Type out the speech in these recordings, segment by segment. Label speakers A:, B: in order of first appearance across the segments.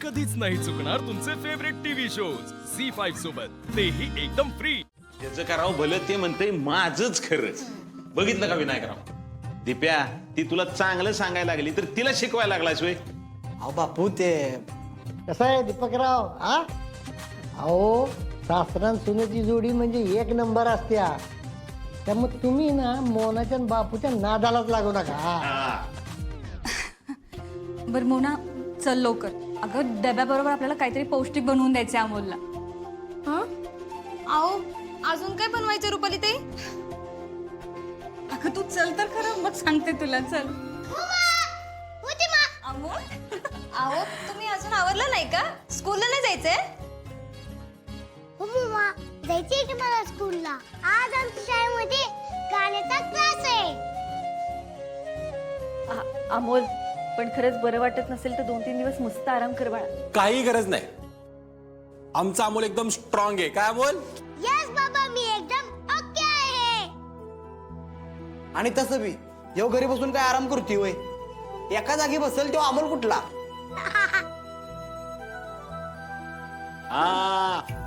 A: कधीच नाही चुकणार तुमचे फेवरेट टीव्ही शोज झी5 सोबत, तेही एकदम फ्री.
B: त्याचं करावं भलं ते म्हणतंय माझंच खरंच. बघितलं का विनायकराव, दिप्या ती तुला चांगलं सांगायला लागली तर तिला शिकवायला लागलास वे.
C: अहो बापू ते कसं आहे दीपकराव, हा अहो सासरान सुनेची जोडी म्हणजे एक नंबर असत्या. त्यामुळे तुम्ही ना मोनाच्या आणि बापूच्या नादालाच लागू नका.
D: बर मोना चल लवकर. अगं डब्याबरोबर आपल्याला काहीतरी पौष्टिक बनवून द्यायचे अमोलला.
E: आओ अजून काय बनवायचं रुपाली ताई?
D: अगं तू चल तर खरं, मग सांगते तुला. चल
E: अमोल आओ तुम्ही अजून आवरलं नाही का? स्कूलला नाही जायचंय?
F: हो मम्मा, जायचंय की मला स्कूलला. आज आमच्या शाळेमध्ये गाण्याचा क्लास आहे.
G: अमोल, पण खरंच बरं वाटत नसेल तर 2-3 दिवस मस्त आराम कर बाळा.
H: काही गरज नाही. आमचा अमोल एकदम स्ट्रॉंग आहे. काय अमोल?
F: यस बाबा, मी एकदम ओके आहे.
C: आणि तसं बी जेव्हा घरी बसून काय आराम करतोय वय, एका जागी बसेल तेव्हा अमोल कुठला.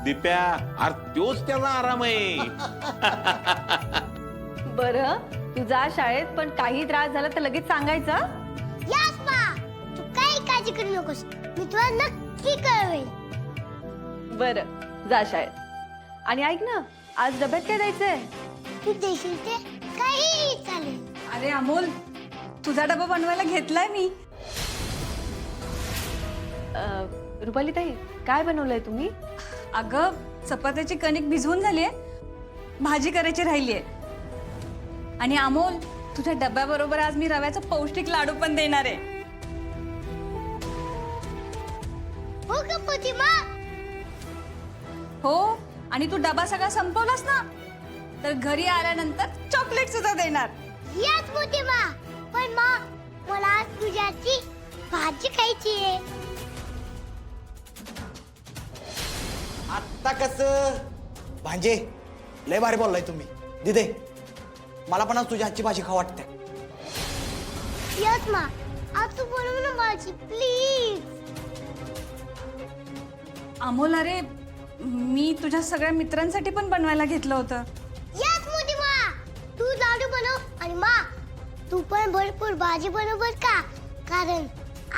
B: दिप्या अरे तोच त्याचा आराम आहे.
G: बरं तू जा शाळेत, पण काही त्रास झाला तर लगेच सांगायचं.
F: यस बा, तू काही काळजी करू नकोस, मी तुला नक्की कळवेल.
G: बरं जा शाळेत. आणि ऐक ना, आज डब्यात काय द्यायचंय?
F: तू देशील ते काही चालेल.
D: अरे अमोल, तुझा डबा बनवायला घेतलाय मी.
G: रुपाली ताई, काय बनवलंय तुम्ही?
D: अगं चपात्याची कणिक भिजवून झालीये, भाजी करायची राहिलीये. आणि अमोल, तुझ्या डब्याबरोबर आज मी रव्याचा पौष्टिक लाडू पण देणार आहे.
F: हो का प्रतिमा?
D: हो, आणि तू डबा सगळा संपवलास ना, तर घरी आल्यानंतर चॉकलेट सुद्धा देणार.
F: यस प्रतिमा, पण मग मला आज तुझ्याची भाजी खायची आहे.
C: आता कसं भांजे, लय भारी बोललाय तुम्ही. दिदे, मला पण आज तुझ्या हातची भाजी खाऊ वाटते.
F: यस मा, आज तू बनव ना भाजी प्लीज.
D: अमोल, अरे मी तुझ्या सगळ्या मित्रांसाठी पण बनवायला घेतलं होतं.
F: यस प्रतिमा, तू लाडू बनव आणि मा तू पण भरपूर भाजी बनव बर का, कारण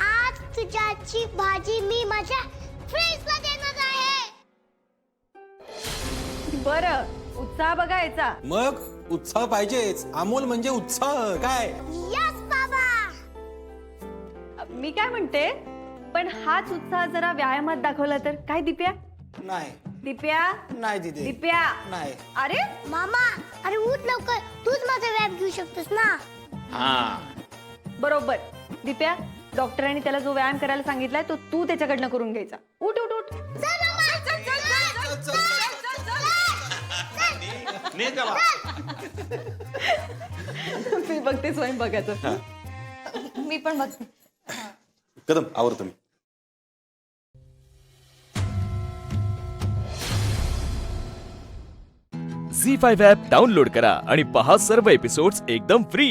F: आज तुझ्याची भाजी मी माझ्या फ्रेंड्सला देणार आहे.
G: बरं, उत्साह बघायचा.
H: मग उत्साह पाहिजेच. अमोल म्हणजे उत्साह. काय
F: यस बाबा.
G: मी काय म्हणते, पण हाच उत्साह जरा व्यायामात दाखवला तर काय? दिप्या
C: नाही
G: दिप्या
C: नाही दिदे,
G: दिप्या
C: नाही.
G: अरे
F: मामा, अरे उठ लवकर, तूच माझा व्यायाम घेऊ शकतोस ना.
G: बरोबर. दिप्या, डॉक्टरांनी त्याला जो व्यायाम करायला सांगितलाय तो तू त्याच्याकडनं करून घ्यायचा. उठ उठ उठ.
F: चल मामा,
B: नाही का बा?
G: मी बघते स्वयंपाकाचं.
D: मी पण बघते.
H: कदम आवडतो मी.
A: झी5 ॲप डाउनलोड करा आणि पहा सर्व एपिसोड्स एकदम फ्री.